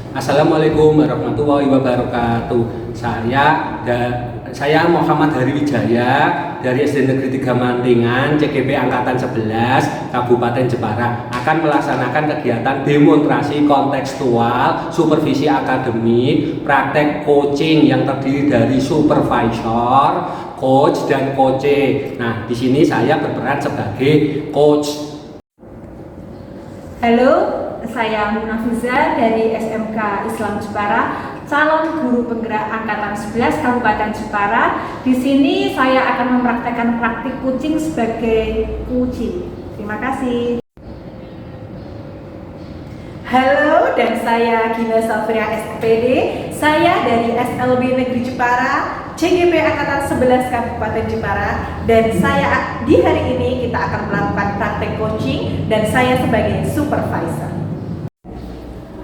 Assalamualaikum warahmatullahi wabarakatuh. Saya Muhammad Hari Wijaya dari SD Negeri 3 Mantingan, CGP Angkatan 11, Kabupaten Jepara akan melaksanakan kegiatan demonstrasi kontekstual, supervisi akademik, praktek coaching yang terdiri dari supervisor, coach dan coache. Nah, di sini saya berperan sebagai coach. Halo, saya Munafiza dari SMK Islam Jepara, calon guru penggerak angkatan 11 Kabupaten Jepara. Di sini saya akan mempraktekkan praktik coaching sebagai coaching. Terima kasih. Halo, dan saya Gina Safria SPD. Saya dari SLB Negeri Jepara, CGP Angkatan 11 Kabupaten Jepara, dan saya di hari ini kita akan melakukan praktek coaching dan saya sebagai supervisor.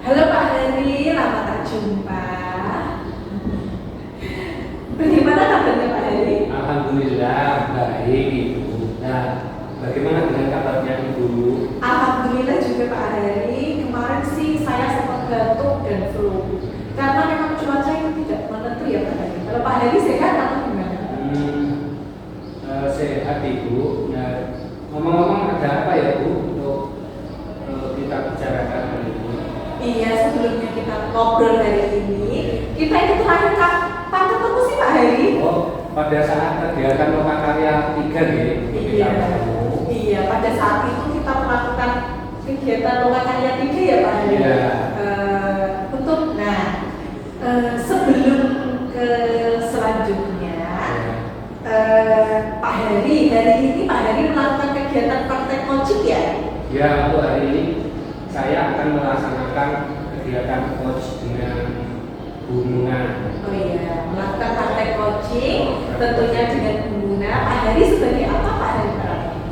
Halo Pak Hari, lama tak jumpa. Bagaimana kabarnya Pak Hari? Alhamdulillah baik Ibu. Nah, bagaimana dengan kabarnya Ibu? Alhamdulillah juga Pak Hari. Kemarin sih saya sempat batuk dan flu. Karena memang cuaca itu tidak menentu ya Pak Hari. Kalau Pak Hari sehat atau gimana? Sehat Ibu. Nah, ngomong-ngomong ada apa ya Bu untuk kita bicarakan hari ini? Iya, sebelumnya kita ngobrol hari ini, kita itu terakhir kapan ketemu sih Pak Hari? Oh, pada saat kegiatan lokakarya 3 nih. Iya, pada saat itu kita melakukan kegiatan lokakarya 3 ya Pak Hari. Iya. Sebelum ke selanjutnya, Pak Hari, hari ini Pak Hari melakukan kegiatan praktek coaching ya? Ya, untuk hari ini saya akan melaksanakan kegiatan coach dengan Bu Muna. Oh iya, melakukan praktek coaching tentunya dengan Bu Muna. Pak Hari sebagai apa Pak Hari?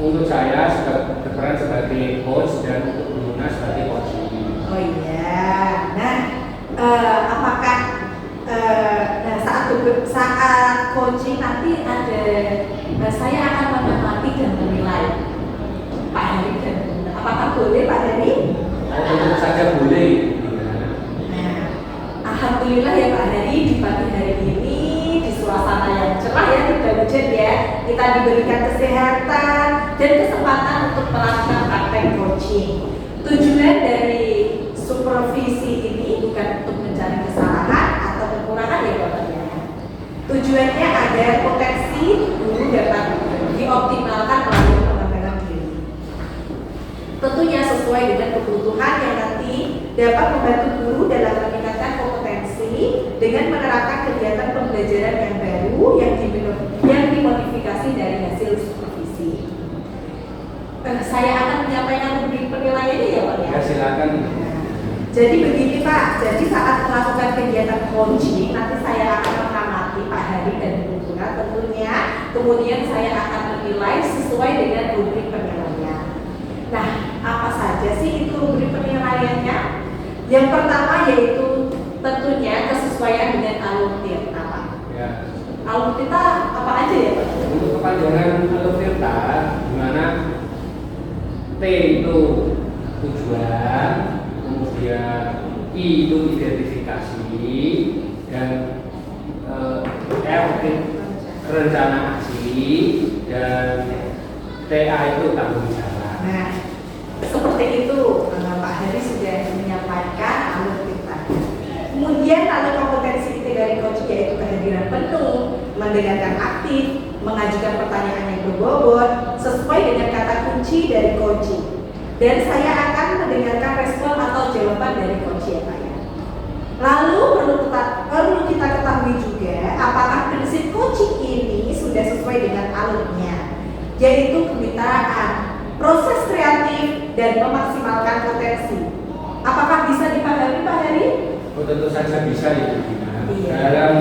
Untuk saya berperan sebagai coach dan untuk Bu Muna sebagai coaching. Oh iya, nah apakah saat coaching nanti ada saya akan mengamati dan menilai Pak Hari dan Bu Muna. Apakah boleh Pak Hari? Tentu saja boleh. Nah, alhamdulillah ya Pak Hari, di pagi hari ini di suasana yang cerah ya, tidak hujan ya, kita diberikan kesehatan dan kesempatan untuk melakukan praktek coaching. Tujuan dari supervisi ini bukan untuk mencari kesalahan atau kekurangan ya Bapak ya. Tujuannya agar potensi guru dapat dioptimalkan melalui pengembangan diri. Tentunya sesuai dengan kebutuhan yang nanti dapat membantu guru dalam meningkatkan kompetensi dengan menerapkan kegiatan pembelajaran yang baru yang dimodifikasi dari hasil supervisi. Saya akan menyampaikan penilaiannya ya Pak ya. Ya, silakan. Jadi begini Pak, jadi saat melakukan kegiatan coaching nanti saya akan mengamati Pak Hari dan Bu Muna tentunya, kemudian saya akan menilai sesuai dengan rubrik penilaian. Nah, apa saja sih itu rubrik penilaiannya? Yang pertama yaitu tentunya kesesuaian dengan alur-tirta Pak. Ya. Alur-tirta apa aja ya Pak? Untuk kepanjangan alur-tirta, di mana T itu tujuan, kemudian I itu identifikasi, dan R itu rencana aksi, dan TA itu tanggung jawab. Nah, seperti itu Pak Hari sudah menyampaikan alur kita. Kemudian lalu kompetensi kita dari coaching yaitu kehadiran penuh, mendengarkan aktif, mengajukan pertanyaan yang berbobot sesuai dengan kata kunci dari coaching. Dan saya akan mendengarkan respon atau jawaban dari coach ya Pak ya. Lalu perlu kita ketahui juga apakah prinsip coaching ini sudah sesuai dengan alurnya, yaitu kemitraan, proses kreatif, dan memaksimalkan potensi. Apakah bisa dipahami Pak Hari? Oh, tentu saja bisa ya. Iya. Dalam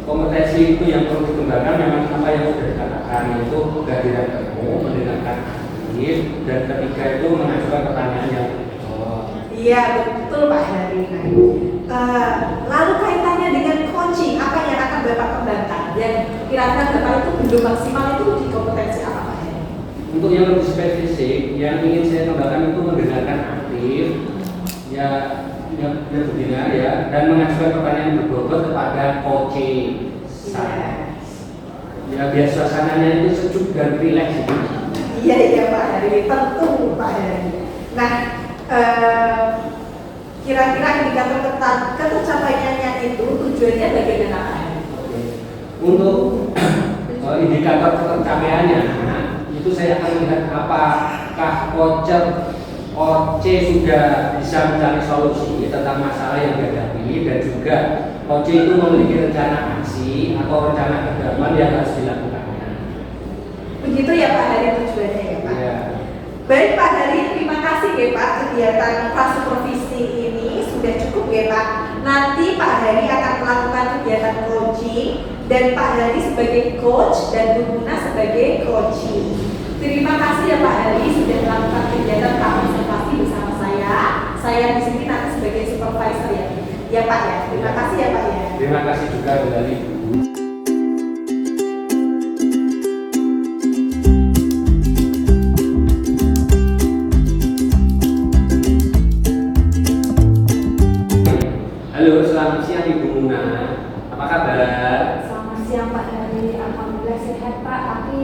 kompetensi itu yang perlu dikembangkan memang apa yang sudah dikatakan, yaitu kehadiran penuh, mendengarkan aktif, dan ketiga itu mengajukan pertanyaan yang Iya betul Pak Hari. Lalu kaitannya dengan coaching, apa yang akan Bapak kembangkan? Dan kira-kira Bapak itu belum maksimal itu di kompetensi apa Pak Hari? Untuk yang lebih spesifik, yang ingin saya kembangkan itu mendengarkan aktif, ya, ya begini ya, dan mengajukan pertanyaan berbobot kepada coaching saya. Ya biar suasananya itu sejuk dan rileks. Iya Pak Heri, tentu Pak Heri. Nah, kira-kira indikator tercapaiannya itu tujuannya bagaimana Pak Heri? Untuk indikator tercapaiannya itu saya akan melihat apakah OC sudah bisa mencari solusi tentang masalah yang dihadapi, dan juga OC itu memiliki rencana aksi atau rencana kedepan yang harus dilakukannya. Begitu ya Pak Heri tujuannya ya Pak? Ya. Baik Pak Heri, terima kasih ya Pak, kegiatan prasupervisi ini sudah cukup ya Pak. Nanti Pak Heri akan melakukan kegiatan coaching, dan Pak Heri sebagai coach dan Bu Muna sebagai coaching. Terima kasih ya Pak Heri sudah melakukan kegiatan praobservasi bersama saya. Saya di sini nanti sebagai supervisor ya. Ya Pak ya. Terima kasih ya Pak ya. Terima kasih juga kembali. Halo, selamat siang Ibu Muna. Apa kabar? Selamat siang Pak Heri, alhamdulillah sehat Pak, tapi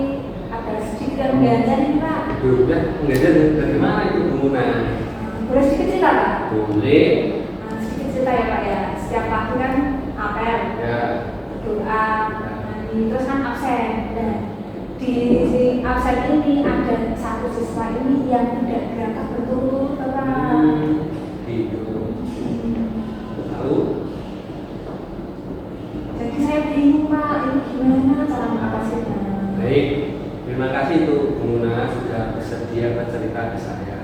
ada sedikit penggantian nih Pak. Udah, enggak ada dari mana itu Bu Muna? Boleh sedikit cerita Pak? Boleh. Sedikit cerita ya Pak ya, setiap pagi kan apel, Ya. doa, terus kan absen. Dan di absen ini ada satu siswa ini yang tidak berangkat berturut-turut Pak. Gitu. Lalu? Jadi saya bingung Pak, ini gimana cara mengatasinya? Baik, terima kasih tuh Bu Muna sudah bersedia bercerita ke saya.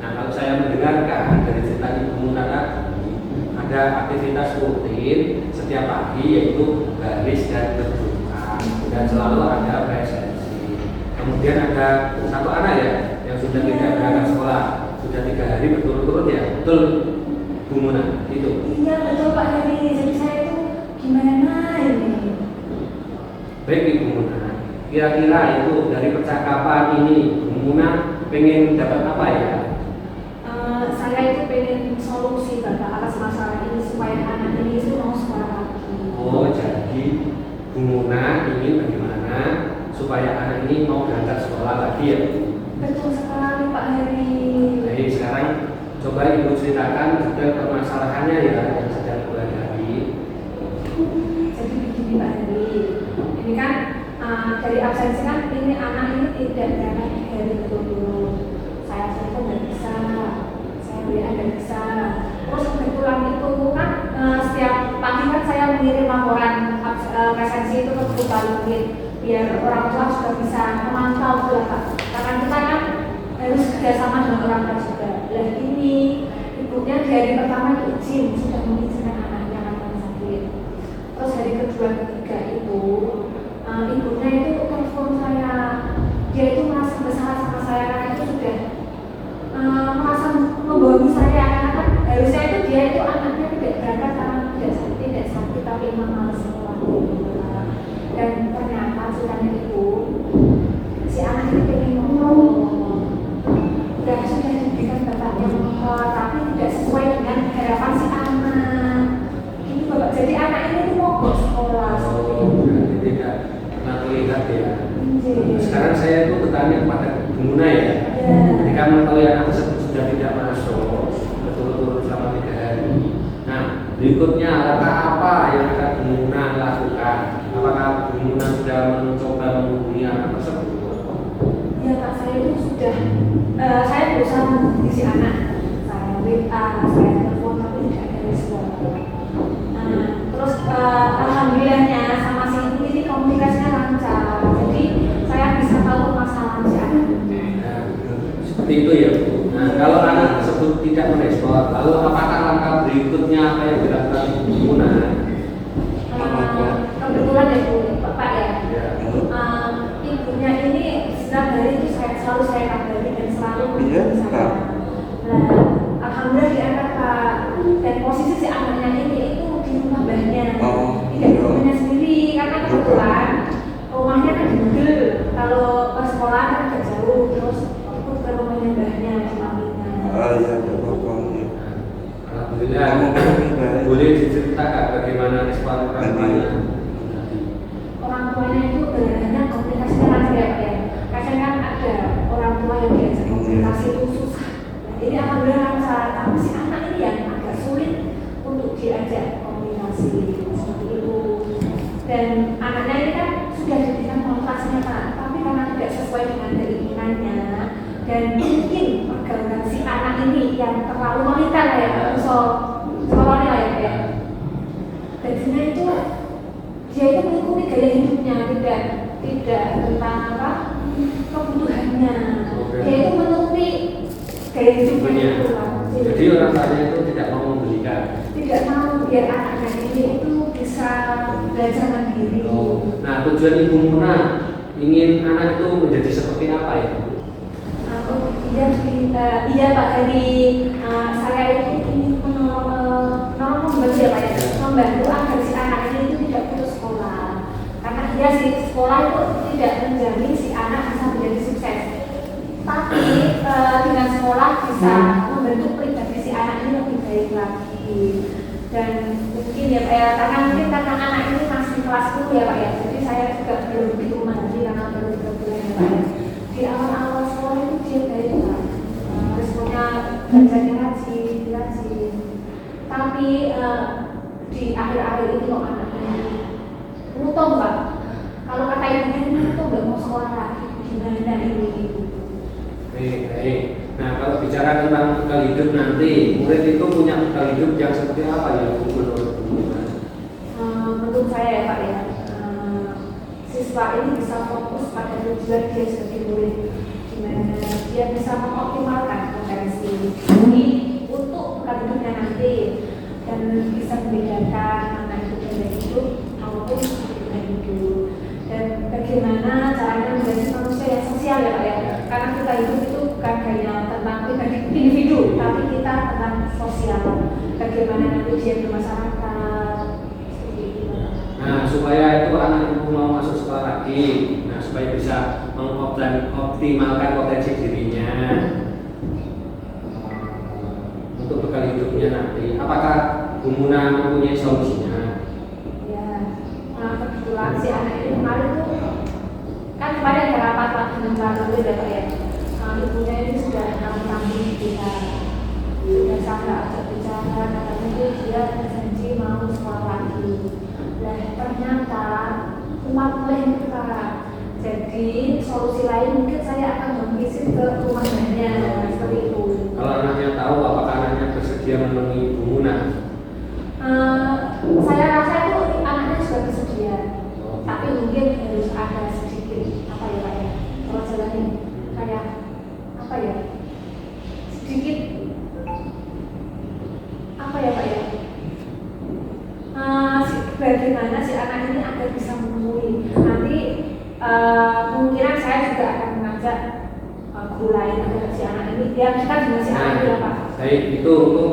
Nah, kalau saya mendengarkan dari cerita Ibu Muna tadi, ada aktivitas rutin setiap pagi yaitu baris dan berdoa, dan selalu ada presensi. Kemudian ada satu anak ya yang sudah tidak berangkat sekolah, sudah 3 hari berturut-turut ya, betul Bu Muna? Itu. Iya betul Pak Heri, jadi saya itu gimana ini? Baik Ibu Muna, kira-kira itu dari percakapan ini Bu Muna pengen dapat apa ya? Saya itu pengen solusi Bapak atas masalah ini supaya anak ini itu mau sekolah lagi. Oh, jadi Bu Muna ingin bagaimana supaya anak ini mau berangkat sekolah lagi ya Bu? Betul sekali Pak Heri. Baik, sekarang coba Ibu ceritakan detail permasalahannya ya yang sedang Ibu hadapi. Jadi begini Pak Heri, ini kan dari absensi kan ini anak ini tidak berangkat dari betul-betul. Saya telepon nggak bisa, saya WA nggak bisa. Terus kebetulan itu kan setiap pagi kan saya mengirim laporan presensi itu ke guru unit biar orang tua sudah bisa memantau juga Pak. Karena kita kan harus kerjasama dengan orang tua juga. Dan ini ibunya di hari pertama itu izin, sudah mengizinkan anaknya karena sakit. Terus hari kedua ketiga itu ibunya itu telepon saya, dia itu merasa bersalah sama saya karena itu sudah merasa membohongi saya, karena kan harusnya itu dia itu anaknya tidak berangkat karena tidak sakit tapi memang malas sekolah. Dan ternyata ceritanya itu si anak ini pengen ngomong dan sudah diberikan bapaknya tapi tidak sesuai dengan harapan si anak. Ini bapak, jadi anak ini tuh mogok sekolah. Oh, berarti tidak pernah terlihat ya. Sekarang saya itu bertanya kepada Bu Muna ya. Ketika mengetahui anak tersebut sudah tidak masuk berturut-turut selama 3 hari. Nah, berikutnya langkah apa yang akan Bu Muna lakukan? Apakah Bu Muna sudah mencoba menghubungi anak tersebut? Ya Pak, saya itu sudah saya berusaha menghubungi si anak. Saya WA, saya telepon tapi tidak ada respon. Terus alhamdulillahnya sama si ibu ini komunikasinya lancar. Jadi saya bisa tahu permasalahan si anak. Seperti itu ya Bu. Nah, kalau anak tersebut tidak merespon, lalu apakah langkah berikutnya apa yang dilakukan Bu Muna? Kebetulan ya Bu, Bapak ya. Ya. Ibunya ini setiap hari itu selalu saya kabari dan selalu Iya, menghubungi saya. Nah, alhamdulillah diangkat Pak. Dan posisi si anaknya ini itu di rumah mbahnya, tidak di rumahnya sendiri karena kebetulan rumahnya kan di Bugel. Kalau ke sekolah kan agak jauh, terus ikut ke rumahnya mbahnya di Mampina. Iya, ada apa-apa. Alhamdulillah. Boleh diceritakan bagaimana respon orang tuanya? Orang tuanya itu benar-benar komunikasi lancar ya Pak ya. Kadang kan ada orang tua yang diajak komunikasi itu susah. Nah, ini alhamdulillah tapi si anak ini yang agak sulit untuk diajak komunikasi seperti itu. Dan anaknya ini kan sudah diberikan motivasinya Pak, tapi karena tidak sesuai dengan keinginannya dan mungkin pergaulan si anak ini yang terlalu wanita lah ya, sekolahnya lah ya. Jadinya itu dia itu mengikuti gaya hidupnya, tidak tentang apa kebutuhannya. Dia itu menuruti gaya hidupnya itu. Jadi orang tuanya itu tidak mau membelikan. Tidak mau biar anaknya ini itu bisa belajar mandiri. Nah, tujuan Ibu Muna ingin anak itu menjadi seperti apa ya? Iya Pak, dari saya itu ingin menolong membantu ya Pak ya, membantu agar si anak ini itu tidak putus sekolah. Karena dia si sekolah itu tidak menjamin si anak bisa menjadi sukses. Tapi dengan sekolah bisa membentuk pribadi si anak ini lebih baik lagi. Dan mungkin ya Pak ya, karena anak ini masih kelas 10 ya Pak ya, jadi saya juga belum begitu memahami karena baru 3 bulan ya Pak ya. Di awal-awal sekolah itu dia baik Pak, responnya belajarnya rajin. Tapi di akhir-akhir itu kok anaknya nutup Pak. Kalau kata ibunya nutup nggak mau sekolah lagi, gimana ini? Baik. Nah, kalau bicara tentang bekal hidup nanti, murid itu punya bekal hidup yang seperti apa ya menurut Bu? Menurut saya ya Pak ya, siswa ini bisa fokus pada tujuan dia sebagai murid, di mana dia bisa mengoptimalkan potensi ini untuk bekal hidupnya nanti dan bisa membedakan mana itu gaya hidup maupun gaya hidup dan bagaimana caranya menjadi manusia yang sosial ya Pak ya. Karena kita hidup itu bukan hanya tentang pribadi individu, tapi kita tentang sosial. Bagaimana nanti dia bermasyarakat seperti itu. Nah, supaya itu anak itu mau masuk sekolah lagi, nah supaya bisa mengoptimalkan potensi dirinya untuk bekal hidupnya nanti. Apakah Bu Muna mempunyai solusinya? Ya, kebetulan si anak ini kemarin tuh kan kemarin ada rapat dengan Pak ya Pak ya. Ibunya ini sudah kami kita sudah saya ajak bicara, katanya itu dia berjanji mau sekolah lagi. Dan ternyata umat mulai Pak. Jadi solusi lain mungkin saya akan mengisi ke rumahnya seperti itu. Kalau anaknya tahu, apakah anaknya bersedia menemui Bu Muna? Saya rasa itu anaknya juga bersedia, tapi mungkin harus ada sedikit apa ya Pak ya, kalau jalannya kayak apa ya, sedikit apa ya Pak ya, bagaimana si anak ini agar bisa menemui nanti. Kemungkinan saya juga akan mengajak guru lain agar si anak ini dia kita dengan si anak ini Pak. Baik, itu untuk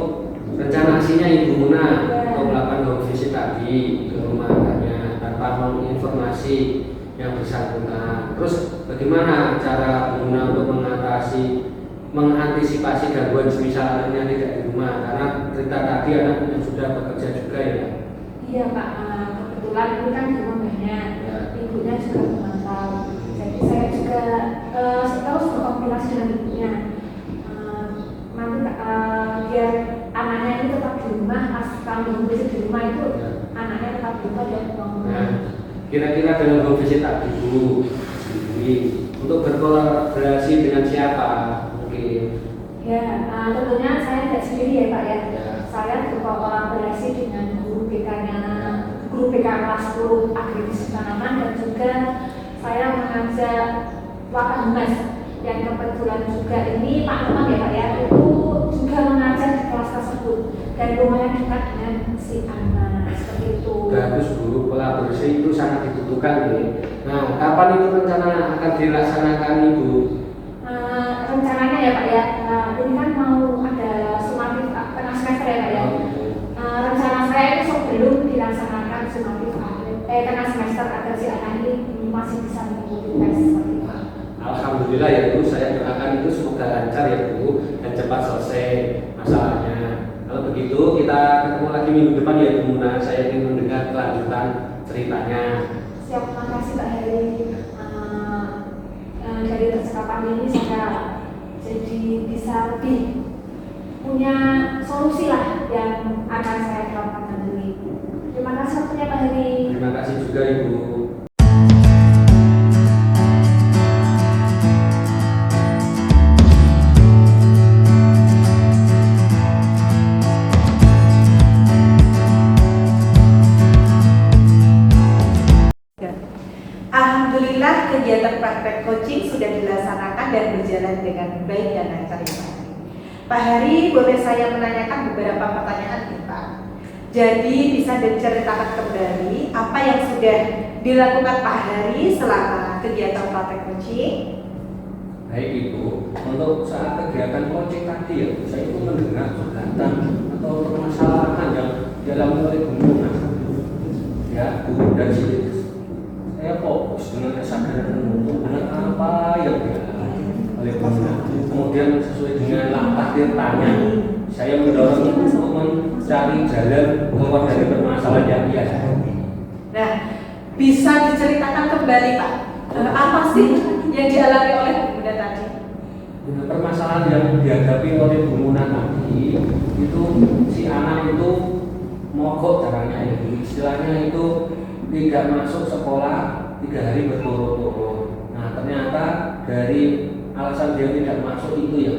rencana aksinya Ibu Muna untuk melakukan home visit tadi ke rumah anaknya tanpa menginformasi yang bersangkutan. Terus bagaimana cara Bu Muna untuk mengantisipasi gangguan semisal anaknya tidak di rumah? Karena cerita tadi anaknya sudah bekerja juga ya. Iya Pak, kebetulan ini kan di rumahnya, ibunya juga memantau. Jadi saya juga terus berkomunikasi dengan ibunya. Nanti biar anaknya ini tetap di rumah, pas kami visit di rumah itu anaknya tetap di rumah dan Nah, kira-kira dengan home visit tadi Bu, untuk berkolaborasi dengan siapa mungkin? Ya, tentunya saya tidak sendiri ya Pak ya. Saya berkolaborasi dengan guru BK kelas 10 agribisnis tanaman dan juga saya mengajak Wakahmas yang kebetulan juga ini Pak Teman ya Pak ya, itu juga mengajar di kelas tersebut dan lumayan dekat dengan si anak seperti itu. Bagus Bu, kolaborasi itu sangat dibutuhkan nih. Nah, kapan itu rencana akan dilaksanakan Ibu? Rencananya ya Pak ya, ini kan mau ada sumatif tengah semester ya Pak ya. Rencana saya itu sebelum dilaksanakan sumatif tengah semester agar si anak ini masih bisa mengikuti tes seperti itu. Alhamdulillah ya Bu, saya doakan itu semoga lancar ya Bu dan cepat selesai masalahnya. Kalau begitu kita kita ketemu lagi minggu depan ya Bu Muna. Saya ingin mendengar kelanjutan ceritanya. Siap, makasih Pak Heri. Dari percakapan ini saya jadi bisa lebih punya solusi lah yang akan saya terapkan nanti. Terima kasih waktunya Pak Heri. Terima kasih juga Ibu. Alhamdulillah kegiatan praktek coaching sudah dilaksanakan dan berjalan dengan baik dan lancar ya Pak Hari. Pak Hari, boleh saya menanyakan beberapa pertanyaan nih Pak. Jadi bisa diceritakan kembali apa yang sudah dilakukan Pak Hari selama kegiatan praktek coaching? Baik Ibu, untuk saat kegiatan coaching tadi ya, saya itu mendengar curhatan atau permasalahan yang dialami oleh Bu Muna. Ya, Bu, dan saya fokus dengan kesadaran untuk dengan apa yang dialami oleh Bu Muna. Kemudian sesuai dengan langkah tanya, saya mendorong untuk mencari jalan keluar dari permasalahan yang dia hadapi. Nah, bisa diceritakan kembali Pak, apa sih yang dialami oleh Bu Muna tadi? Permasalahan yang dihadapi oleh Bu Muna tadi itu si anak itu mogok caranya itu, istilahnya itu tidak masuk sekolah 3 hari berturut-turut. Nah ternyata dari alasan dia tidak masuk itu ya,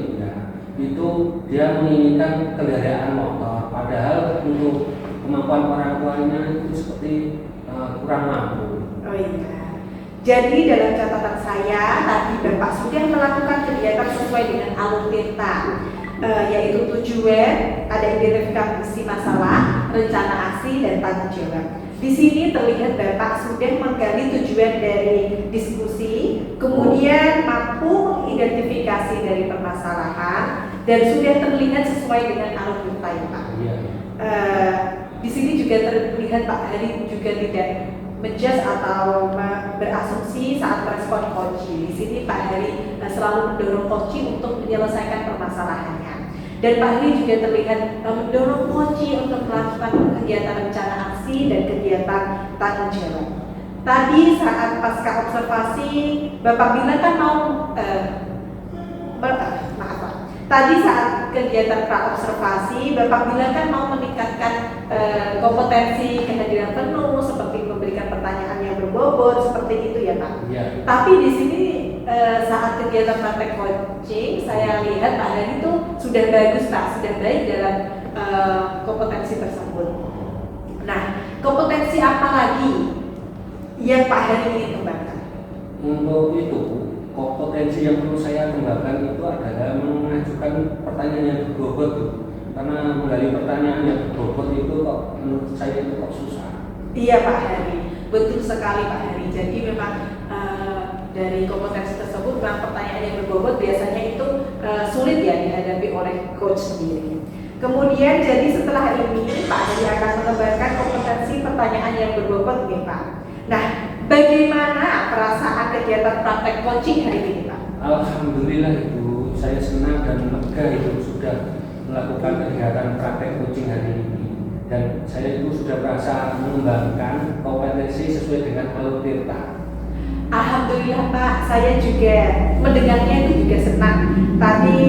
itu dia menginginkan kendaraan motor, padahal untuk kemampuan orang tuanya itu seperti kurang mampu. Oh iya. Jadi dalam catatan saya tadi Bapak sudah melakukan kegiatan sesuai dengan alur tirta, yaitu tujuan, ada identifikasi masalah, rencana aksi dan tanggung jawab. Di sini terlihat Bapak sudah menggali tujuan dari diskusi, kemudian mampu mengidentifikasi dari permasalahan dan sudah terlihat sesuai dengan alur tirta ya Pak. Iya. Di sini juga terlihat Pak Hari juga tidak menjudge atau berasumsi saat merespon coaching. Di sini Pak Hari selalu mendorong coaching untuk menyelesaikan permasalahannya. Dan Pak Hari juga terlihat mendorong coaching untuk melakukan kegiatan rencana aksi dan kegiatan tanggung jawab. Tadi saat pasca observasi, Bapak bilang kan mau maaf Pak. Tadi saat kegiatan pra-observasi, Bapak bilang kan mau meningkatkan kompetensi kehadiran penuh, seperti memberikan pertanyaan yang berbobot, seperti itu ya Pak. Ya. Tapi di sini saat kegiatan praktek coaching, saya lihat Pak Hari itu sudah bagus Pak, sudah baik dalam kompetensi tersebut. Nah, kompetensi apa lagi yang Pak Hari ingin kembangkan? Untuk itu, kompetensi yang perlu saya kembangkan itu adalah mengajukan pertanyaan yang berbobot, karena menggali pertanyaan yang berbobot itu kok menurut saya itu kok susah. Iya Pak Hari, betul sekali Pak Hari. Jadi memang dari kompetensi tersebut, memang pertanyaan yang berbobot biasanya itu sulit ya dihadapi oleh coach sendiri. Kemudian jadi setelah ini Pak Hari akan mengembangkan kompetensi pertanyaan yang berbobot nih Pak. Nah, bagaimana perasaan kegiatan praktek coaching hari ini Pak? Alhamdulillah Ibu, saya senang dan lega itu sudah melakukan kegiatan praktek coaching hari ini. Dan saya itu sudah merasa mengembangkan kompetensi sesuai dengan alur tirta. Alhamdulillah Pak, saya juga mendengarnya itu juga senang. Tadi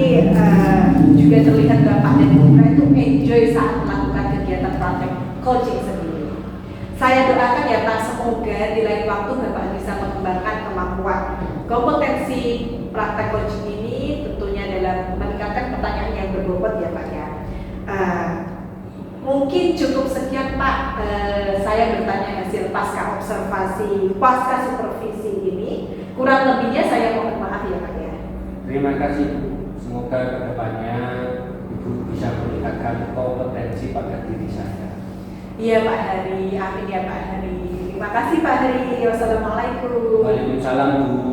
juga terlihat Bapak dan Ibu itu enjoy saat melakukan kegiatan praktek coaching sendiri. Saya doakan ya Pak, semoga di lain waktu Bapak bisa mengembangkan kemampuan kompetensi praktek coaching ini, tentunya dalam meningkatkan pertanyaan yang berbobot ya Pak ya. Mungkin cukup sekian Pak, saya bertanya hasil pasca observasi, pasca supervisi ini. Kurang lebihnya saya mohon maaf ya Pak ya. Terima kasih Bu, semoga kedepannya Ibu bisa meningkatkan kompetensi pada diri saya. Iya Pak Hari, amin ya Pak Hari. Terima kasih Pak Hari, wassalamualaikum. Waalaikumsalam Bu.